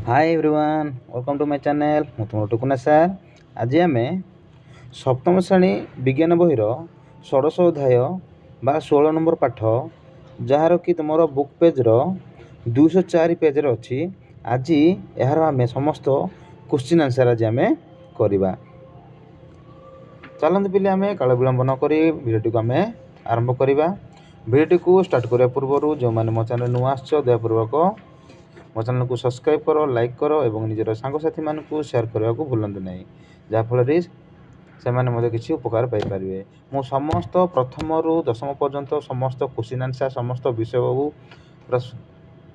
Hi everyone welcome to my channel मु तुम टुकुना सार आज आम सप्तम श्रेणी विज्ञान बहिर षोडश अध्याय बा 16 नंबर पाठ जार कि तुम बुक पेज 204 पेज अच्छी आज यार आम समस्त क्वेश्चन आंसर आज आम करवा। चलते पे आम काल विलंब नक भिडियो को आम आरंभ करवा। भिडियो को स्टार्ट करने पूर्व जो मैंने मो चैनल नुआ दयापूर्वक मो चैनल को सब्सक्राइब करो, लाइक करो और निजर सांगसाथी मानू शेयर करने को भूलु ना, जहाँफल से मैंने किसी उपकार पाइपर। मु समस्त प्रथम रु दशम पर्यंत समस्त क्वेश्चन आंसर समस्त विषय को पूरा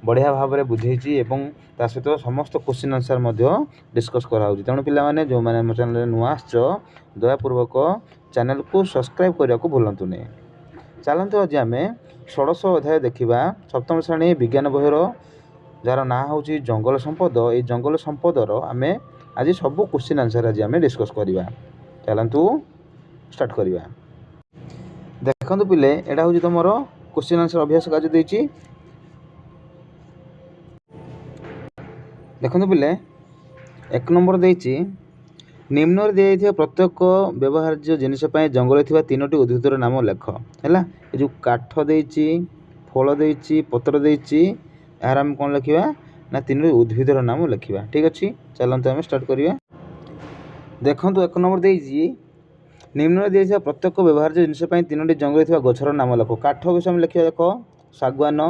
बढ़िया भाव में बुझेगी और ता सहित समस्त क्वेश्चन आंसर डिस्कस कराऊँ। तेणु पे जो मैंने मो चैनल नुआ दयापूर्वक चैनल को सब्सक्राइब करने को भूलु नहीं। चलते आज आम षोडश अध्याय देखा सप्तम श्रेणी विज्ञान बहिर जार ना हूँ जंगल संपद। ये जंगल संपदर आम आज सब क्वेश्चन आंसर आज आम डिस्कस करवा। चलतु स्टार्ट करवा। देखो पिले एटा हूँ तुम क्वेश्चन आंसर अभ्यास कार्य देती। देखो पिले एक नंबर देती निम्न दिया प्रत्येक व्यवहार्य जिनिस जंगल थी तीनो उद्भिदर नाम लेख है। जो काठ देती फल देती पत्र देती यार आम कौन लिखा ना तीन उद्भिदर नाम लिखा। ठीक अच्छे चलते आम स्टार्ट करवा। देखो एक नंबर देती निम्न दिया प्रत्येक व्यवहार्य जिनिस तीनो जंगल थी गछर नाम लिख। काठ विषय में लिखा देख शागुआन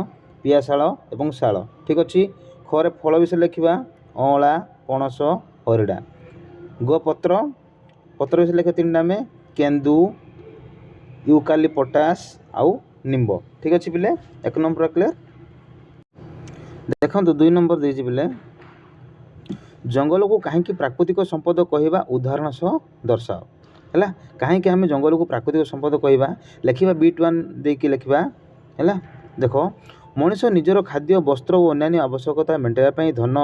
पियाशाल और शाल। ठीक अच्छे खरे फल विषय लिखा अँला पणस हरिड़ा। गो पत्र पत्र विषय लिखा तीन नाम केन्दु यूकालिपटास आउ निम्ब। ठीक अच्छे पिले एक नंबर क्लियर। देखो दुई नंबर देती पिले जंगल को कहीं प्राकृतिक संपद कहवा उदाहरण सह दर्शाओ है। कहीं आम जंगल को प्राकृतिक संपद कहवा लिखा B1 देकी लिखा है। देख मनीष निजर खाद्य वस्त्र और अन्य आवश्यकता मेटाइवाई धान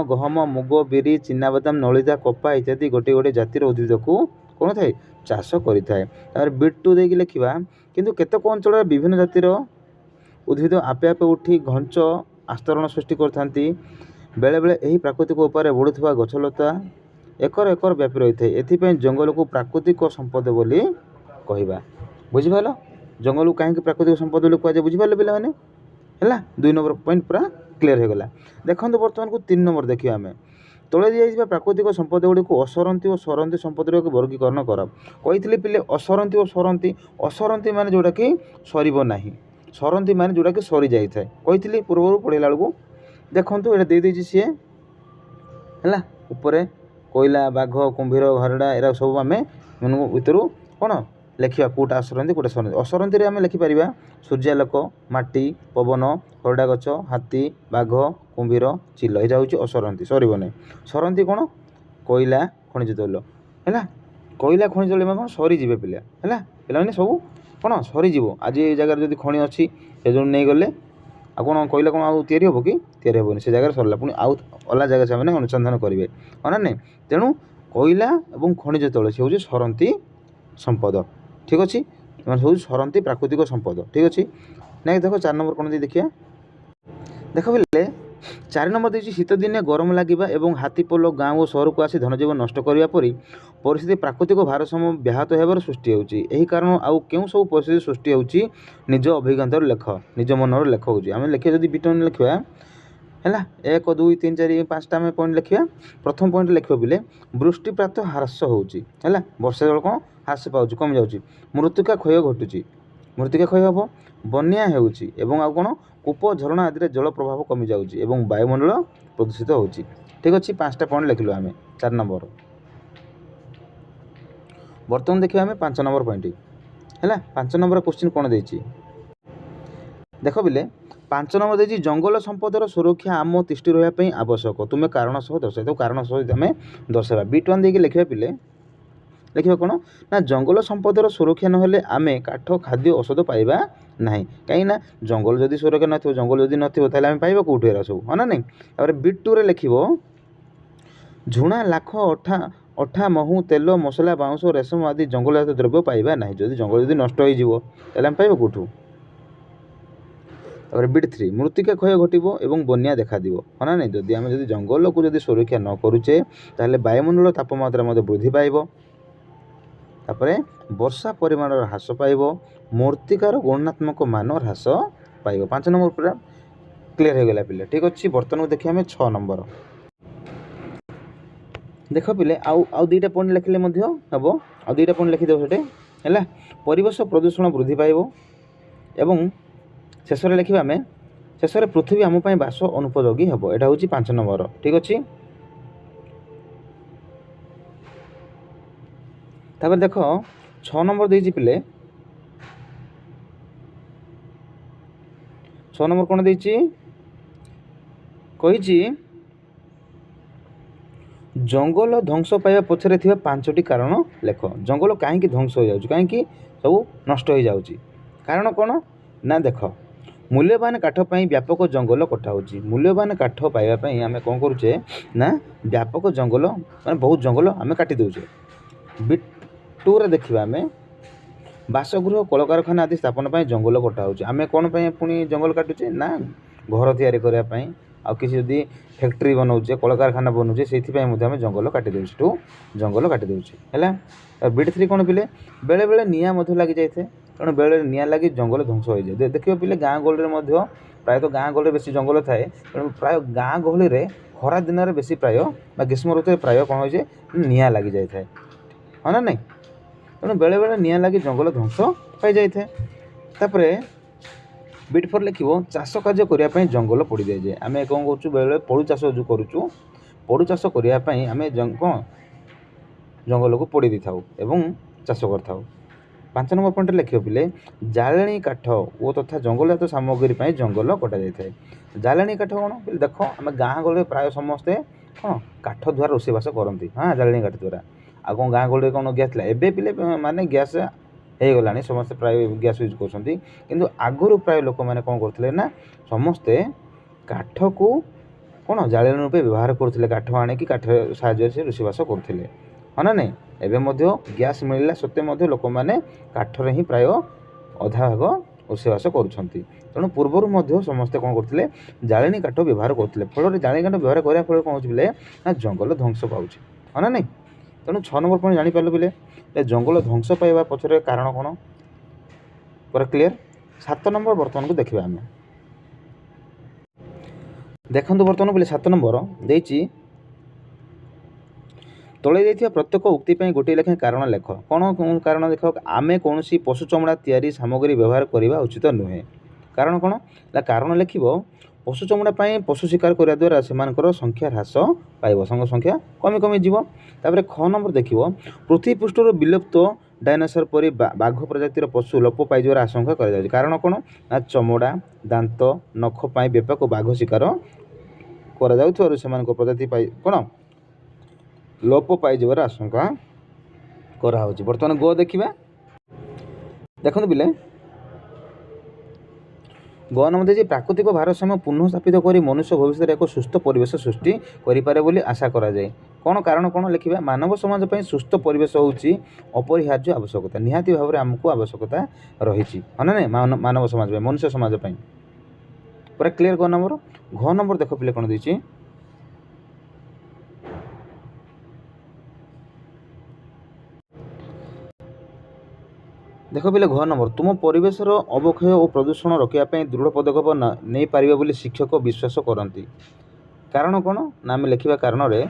गहम मुग बिरी चिनाबादाम नलिता कपा इत्यादि गोटे गोटे जातिर उद्भिद को कौन थाए चाष करें। B2 देकी लिखा किंतु केतक अंचल विभिन्न जातिर उद्भिद आपे आपे उठी घंच आस्तरण सृष्टि करथांती। बेले बेले यही प्राकृतिक उपाय बढ़ुवा गछलता एकर एकर व्यापी रही है। एथिपाई जंगल को प्राकृतिक संपद बोली कहवा। बुझिपाल जंगल को कहीं प्राकृतिक संपद बोली कहुए बुझिपाल पे है। दुई नंबर पॉइंट पूरा क्लीयर हो गला। देखो बर्तमान को तीन नंबर देखिए आम तले दिया प्राकृतिक संपद गुड़िक असरंती और सरंती संपद वर्गीकरण कर कही पिले असरंती और सरंती। असरंती मान जोटा कि सरब ना, सरंती मान जोटा कि सरी जाए कही पूर्व पढ़ेला बेलू। देखो ये देदी सी है उपरे कोयला बाघ कुंभीर हरड़ा एरा सब आम भितर कौन लिखा कौटा असरंती कौटा सरंती। असरंती आम लिखिपर सूर्यालोक माटी पवन हरड़ा गछ हाथी बाघ कुंभीर चिल यहाँ हूँ असरंती सरब ना। सरंती कौन कोयला खनिज तैल है। कोयला खनिज तैल कौन सरीजे पिला है। पे सब कौन सरीज आज ये जगार जब खनि अच्छी से जो नहीं गले आ कौन कोयला कौन आउ तैयारी हम कि तैयारी हेनी से जगह सरला पुणी आउ अलग जगह से अनुसंधान करेंगे हाँ ना नहीं। तेणु कोयला और खनिज तैल से हूँ सरंती संपद। ठीक अच्छे सब सरंती प्राकृतिक संपद। ठीक अच्छे नहीं देख 4 नंबर कौन देखिए। देख बोले 4 नंबर देखिए शीत दिने गरम लगे और हाथीपोल गाँव और सहर को आसी धनजीवन नष्ट करने परी परिस्थिति प्राकृतिक भारसाम्य व्याहत होवर सृष्टि होगी। कारण आउ क्यों सब परिस्थिति सृष्टि होगी निज अभिज्ञतार लेख निज मनर लेख होगी। आम लिखा जब B1 लिखा है 1 2 3 4 5टा आम पॉइंट लिखा। प्रथम पॉइंट लिख पे वृष्टिपात ह्रास होगी है। वर्षा जल कौन ह्रास पाँच कम जाऊँगी। मृत्तिका क्षय घटुची मृत्तिका क्षय हम बन्या होउची एवं आ कौन कूप झरणा आदि जल प्रभाव कमी जाऊँगी और वायुमंडल प्रदूषित होची। ठीक अच्छे 5टा पॉइंट लिखलु आम 4 नंबर। बर्तमान देखिए आम 5 नंबर पॉइंट है। 5 नंबर क्वेश्चन कौन देती देख बिले 5 नंबर देती जंगल संपदर सुरक्षा आम तिष्टि रही आवश्यक तुम्हें कारण सह दर्शाई। तो कारण सहित आम दर्शाइबा B1 देके लिखा पिले लिखा कौन ना जंगल संपदर सुरक्षा ना आम काठ खाद्य औषध पाइबा ना कहीं जंगल जदि सुरक्षा न जंगल जदि नाम पाइबा कौटू एरा सब हाँ ना नहीं। B2 लिख झुणा लाख अठा अठा महू तेल मसला बाउंस रेशम आदि जंगलजात द्रव्य पाइबा ना। जदि जंगल जदि नष्ट हो पाइबा कौटू। ତାପରେ ବିଟ୍ 3 ମୃତ୍ତିକା କ୍ଷୟ ଘଟିବ ଏବଂ ବନ୍ୟା ଦେଖାଦିବ ହଁ ନା ନାହିଁ। ଯଦି ଜଙ୍ଗଲକୁ ଯଦି ସୁରକ୍ଷା ନ କରୁଛେ ତାହେଲେ ବାୟୁମଣ୍ଡଳ ତାପମାତ୍ରା ମଧ୍ୟ ବୃଦ୍ଧି ପାଇବ। ତାପରେ ବର୍ଷା ପରିମାଣର ହ୍ରାସ ପାଇବ, ମୂର୍ତ୍ତିକାର ଗୁଣାତ୍ମକ ମାନ ହ୍ରାସ ପାଇବ। 5 ନମ୍ବର ପୁରା କ୍ଲିୟର ହେଇଗଲା ପିଲେ। ଠିକ୍ ଅଛି, ବର୍ତ୍ତମାନକୁ ଦେଖିବା ଆମେ 6 ନମ୍ବର। ଦେଖ ପିଲେ ଆଉ ଦୁଇଟା ପଏଣ୍ଟ ଲେଖିଲେ ମଧ୍ୟ ହେବ। ଆଉ ଦୁଇଟା ପଏଣ୍ଟ ଲେଖିଦେବ ସେଠି ହେଲା। ପରିବେଶ ପ୍ରଦୂଷଣ ବୃଦ୍ଧି ପାଇବ ଏବଂ ଶେଷରେ ଲେଖିବା ଆମେ ଶେଷରେ ପୃଥିବୀ ଆମ ପାଇଁ ବାସ ଅନୁପଯୋଗୀ ହେବ। ଏଇଟା ହେଉଛି 5 ନମ୍ବର। ଠିକ୍ ଅଛି। ତାପରେ ଦେଖ 6 ନମ୍ବର ଦେଇଛି ପିଲେ। 6 ନମ୍ବର କ'ଣ ଦେଇଛି କହିଛି, ଜଙ୍ଗଲ ଧ୍ୱଂସ ପାଇବା ପଛରେ ଥିବା 5ଟି କାରଣ ଲେଖ। ଜଙ୍ଗଲ କାହିଁକି ଧ୍ୱଂସ ହୋଇଯାଉଛି, କାହିଁକି ସବୁ ନଷ୍ଟ ହୋଇଯାଉଛି, କାରଣ କ'ଣ ନା ଦେଖ, ମୂଲ୍ୟବାନ କାଠ ପାଇଁ ବ୍ୟାପକ ଜଙ୍ଗଲ କଟା ହେଉଛି। ମୂଲ୍ୟବାନ କାଠ ପାଇବା ପାଇଁ ଆମେ କ'ଣ କରୁଛେ ନା ବ୍ୟାପକ ଜଙ୍ଗଲ ମାନେ ବହୁତ ଜଙ୍ଗଲ ଆମେ କାଟି ଦେଉଛେ। ବିଟ୍ 2ରେ ଦେଖିବା ଆମେ ବାସଗୃହ କଳକାରଖାନା ଆଦି ସ୍ଥାପନ ପାଇଁ ଜଙ୍ଗଲ କଟା ହେଉଛି। ଆମେ କ'ଣ ପାଇଁ ପୁଣି ଜଙ୍ଗଲ କାଟୁଛେ ନା ଘର ତିଆରି କରିବା ପାଇଁ, ଆଉ କିଛି ଯଦି ଫ୍ୟାକ୍ଟ୍ରି ବନାଉଛେ, କଳକାରଖାନା ବନାଉଛେ, ସେଇଥିପାଇଁ ମଧ୍ୟ ଆମେ ଜଙ୍ଗଲ କାଟି ଦେଉଛେ। ସେଠୁ ଜଙ୍ଗଲ କାଟି ଦେଉଛେ ହେଲା। ବିଟ୍ 3 କ'ଣ ପିଲେ, ବେଳେବେଳେ ନିଆଁ ମଧ୍ୟ ଲାଗିଯାଇଥାଏ। ତେଣୁ ବେଳେବେଳେ ନିଆଁ ଲାଗି ଜଙ୍ଗଲ ଧ୍ୱଂସ ହୋଇଯାଏ। ଦେଖିବ ପିଲେ ଗାଁ ଗହଳିରେ ମଧ୍ୟ ପ୍ରାୟତଃ ଗାଁ ଗହଳିରେ ବେଶୀ ଜଙ୍ଗଲ ଥାଏ। ତେଣୁ ପ୍ରାୟ ଗାଁ ଗହଳିରେ ଖରା ଦିନରେ ବେଶୀ ପ୍ରାୟ ବା ଗ୍ରୀଷ୍ମ ଋତୁରେ ପ୍ରାୟ କ'ଣ ହୋଇଯାଏ ନିଆଁ ଲାଗିଯାଇଥାଏ ହଁ ନା ନାହିଁ। ତେଣୁ ବେଳେବେଳେ ନିଆଁ ଲାଗି ଜଙ୍ଗଲ ଧ୍ୱଂସ ପାଇଯାଇଥାଏ। ତାପରେ ବିଟ୍ 4 ଲେଖିବ, ଚାଷ କାର୍ଯ୍ୟ କରିବା ପାଇଁ ଜଙ୍ଗଲ ପୋଡ଼ି ଦିଆଯାଏ। ଆମେ କ'ଣ କରୁଛୁ, ବେଳେବେଳେ ପୋଡ଼ୁ ଚାଷ ଯେଉଁ କରୁଛୁ, ପୋଡ଼ୁ ଚାଷ କରିବା ପାଇଁ ଆମେ କ'ଣ ଜଙ୍ଗଲକୁ ପୋଡ଼ି ଦେଇଥାଉ ଏବଂ ଚାଷ କରିଥାଉ। 5 ନମ୍ବର ପଏଣ୍ଟରେ ଲେଖିବ ପିଲେ, ଜାଳେଣୀ କାଠ ଓ ତଥା ଜଙ୍ଗଲଜାତ ସାମଗ୍ରୀ ପାଇଁ ଜଙ୍ଗଲ କଟାଯାଇଥାଏ। ଜାଳେଣୀ କାଠ କ'ଣ ପିଲେ, ଦେଖ ଆମେ ଗାଁ ଗହଳିରେ ପ୍ରାୟ ସମସ୍ତେ କ'ଣ କାଠ ଦ୍ୱାରା ରୋଷେଇବାସ କରନ୍ତି। ହଁ, ଜାଳେଣୀ କାଠ ଦ୍ୱାରା। ଆଉ କ'ଣ ଗାଁ ଗହଳିରେ କ'ଣ ଗ୍ୟାସ୍ ଥିଲା, ଏବେ ପିଲେ ମାନେ ଗ୍ୟାସ୍ ହେଇଗଲାଣି, ସମସ୍ତେ ପ୍ରାୟ ଗ୍ୟାସ୍ ୟୁଜ୍ କରୁଛନ୍ତି। କିନ୍ତୁ ଆଗରୁ ପ୍ରାୟ ଲୋକମାନେ କ'ଣ କରୁଥିଲେ ନା ସମସ୍ତେ କାଠକୁ କ'ଣ ଜାଳେଣୀ ରୂପେ ବ୍ୟବହାର କରୁଥିଲେ। କାଠ ଆଣିକି କାଠ ସାହାଯ୍ୟରେ ସେ ରୋଷେଇବାସ କରୁଥିଲେ ହଁ ନା ନାହିଁ। ଏବେ ମଧ୍ୟ ଗ୍ୟାସ୍ ମିଳିଲା ସତ୍ତ୍ୱେ ମଧ୍ୟ ଲୋକମାନେ କାଠରେ ହିଁ ପ୍ରାୟ ଅଧା ଭାଗ ରୋଷେଇବାସ କରୁଛନ୍ତି। ତେଣୁ ପୂର୍ବରୁ ମଧ୍ୟ ସମସ୍ତେ କ'ଣ କରୁଥିଲେ, ଜାଳେଣୀ କାଠ ବ୍ୟବହାର କରୁଥିଲେ। ଫଳରେ ଜାଳେଣୀ କାଠ ବ୍ୟବହାର କରିବା ଫଳରେ କ'ଣ ହେଉଛି ପିଲେ ନା ଜଙ୍ଗଲ ଧ୍ୱଂସ ପାଉଛି ହଁ ନା ନାହିଁ। ତେଣୁ 6 ନମ୍ବର ପଏଣ୍ଟ ଜାଣିପାରିଲୁ ପିଲେ, ଜଙ୍ଗଲ ଧ୍ୱଂସ ପାଇବା ପଛରେ କାରଣ କ'ଣ ପୁରା କ୍ଲିୟର। 7 ନମ୍ବର ବର୍ତ୍ତମାନକୁ ଦେଖିବା ଆମେ। ଦେଖନ୍ତୁ ବର୍ତ୍ତମାନ ପିଲେ 7 ନମ୍ବର ଦେଇଛି, ତଳେ ଦେଇଥିବା ପ୍ରତ୍ୟେକ ଉକ୍ତି ପାଇଁ ଗୋଟିଏ ଲେଖାଏଁ କାରଣ ଲେଖ। କ'ଣ କାରଣ ଦେଖ, ଆମେ କୌଣସି ପଶୁ ଚମଡ଼ା ତିଆରି ସାମଗ୍ରୀ ବ୍ୟବହାର କରିବା ଉଚିତ ନୁହେଁ। କାରଣ କ'ଣ ନା କାରଣ ଲେଖିବ, ପଶୁ ଚମଡ଼ା ପାଇଁ ପଶୁ ଶିକାର କରିବା ଦ୍ୱାରା ସେମାନଙ୍କର ସଂଖ୍ୟା ହ୍ରାସ ପାଇବ, ସଂଖ୍ୟା କମି ଯିବ। ତାପରେ 6 ନମ୍ବର ଦେଖିବ, ପୃଥିବୀ ପୃଷ୍ଠରୁ ବିଲୁପ୍ତ ଡାଇନୋସର ପରି ବାଘ ପ୍ରଜାତିର ପଶୁ ଲୋପ ପାଇଯିବାର ଆଶଙ୍କା କରାଯାଉଛି। କାରଣ କ'ଣ ନା ଚମଡ଼ା, ଦାନ୍ତ, ନଖ ପାଇଁ ବ୍ୟାପକ ବାଘ ଶିକାର କରାଯାଉଥିବାରୁ ସେମାନଙ୍କ ପ୍ରଜାତି ପାଇ କ'ଣ ଲୋପ ପାଇଯିବାର ଆଶଙ୍କା କରାହେଉଛି। ବର୍ତ୍ତମାନ ଗୋ ଦେଖିବା। ଦେଖନ୍ତୁ ପିଲେ, ଗ ନମ୍ବର ଦେଇଛି, ପ୍ରାକୃତିକ ଭାରସାମ୍ୟ ପୁନଃସ୍ଥାପିତ କରି ମନୁଷ୍ୟ ଭବିଷ୍ୟତରେ ଏକ ସୁସ୍ଥ ପରିବେଶ ସୃଷ୍ଟି କରିପାରେ ବୋଲି ଆଶା କରାଯାଏ। କ'ଣ କାରଣ କ'ଣ ଲେଖିବା, ମାନବ ସମାଜ ପାଇଁ ସୁସ୍ଥ ପରିବେଶ ହେଉଛି ଅପରିହାର୍ଯ୍ୟ ଆବଶ୍ୟକତା। ନିହାତି ଭାବରେ ଆମକୁ ଆବଶ୍ୟକତା ରହିଛି ହଁ ନା ନାହିଁ, ମାନବ ସମାଜ ପାଇଁ, ମନୁଷ୍ୟ ସମାଜ ପାଇଁ। ପୁରା କ୍ଲିୟର। ଗ ନମ୍ବର। ଘ ନମ୍ବର ଦେଖ ପିଲେ କ'ଣ ଦେଇଛି, ଦେଖ ପିଲେ ଘ ନମ୍ବର, ତୁମ ପରିବେଶର ଅବକ୍ଷୟ ଓ ପ୍ରଦୂଷଣ ରୋକିବା ପାଇଁ ଦୃଢ଼ ପଦକ୍ଷେପ ନେଇପାରିବେ ବୋଲି ଶିକ୍ଷକ ବିଶ୍ୱାସ କରନ୍ତି। କାରଣ କ'ଣ ନା ଆମେ ଲେଖିବା କାରଣରେ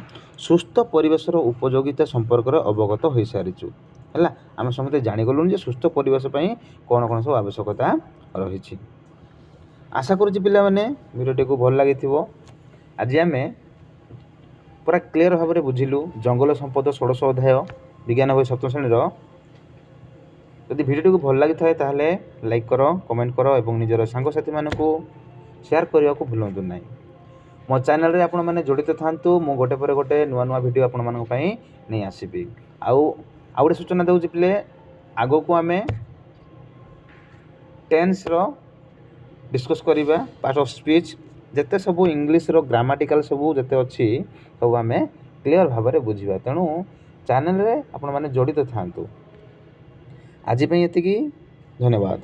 ସୁସ୍ଥ ପରିବେଶର ଉପଯୋଗିତା ସମ୍ପର୍କରେ ଅବଗତ ହୋଇସାରିଛୁ ହେଲା। ଆମେ ସମସ୍ତେ ଜାଣିଗଲୁଣି ଯେ ସୁସ୍ଥ ପରିବେଶ ପାଇଁ କ'ଣ ସବୁ ଆବଶ୍ୟକତା ରହିଛି। ଆଶା କରୁଛି ପିଲାମାନେ ଭିଡ଼ିଓଟିକୁ ଭଲ ଲାଗିଥିବ। ଆଜି ଆମେ ପୁରା କ୍ଲିୟର ଭାବରେ ବୁଝିଲୁ ଜଙ୍ଗଲ ସମ୍ପଦ ଷୋଡ଼ଶ ଅଧ୍ୟାୟ ବିଜ୍ଞାନ ବହି 7ମ ଶ୍ରେଣୀର। ଯଦି ଭିଡ଼ିଓଟିକୁ ଭଲ ଲାଗିଥାଏ ତାହେଲେ ଲାଇକ୍ କର, କମେଣ୍ଟ କର ଏବଂ ନିଜର ସାଙ୍ଗସାଥିମାନଙ୍କୁ ସେୟାର କରିବାକୁ ଭୁଲନ୍ତୁ ନାହିଁ। ମୋ ଚ୍ୟାନେଲରେ ଆପଣମାନେ ଜଡ଼ିତ ଥାନ୍ତୁ। ମୁଁ ଗୋଟେ ପରେ ଗୋଟେ ନୂଆ ଭିଡ଼ିଓ ଆପଣମାନଙ୍କ ପାଇଁ ନେଇ ଆସିବି। ଆଉ ଗୋଟେ ସୂଚନା ଦେଉଛି ପିଲେ, ଆଗକୁ ଆମେ ଟେନ୍ସର ଡିସ୍କସ୍ କରିବା, ପାର୍ଟ ଅଫ୍ ସ୍ପିଚ୍, ଯେତେ ସବୁ ଇଂଲିଶର ଗ୍ରାମାଟିକାଲ ସବୁ ଯେତେ ଅଛି ସବୁ ଆମେ କ୍ଲିୟର ଭାବରେ ବୁଝିବା। ତେଣୁ ଚ୍ୟାନେଲରେ ଆପଣମାନେ ଜଡ଼ିତ ଥାନ୍ତୁ। ଆଜି ପାଇଁ ଏତିକି, ଧନ୍ୟବାଦ।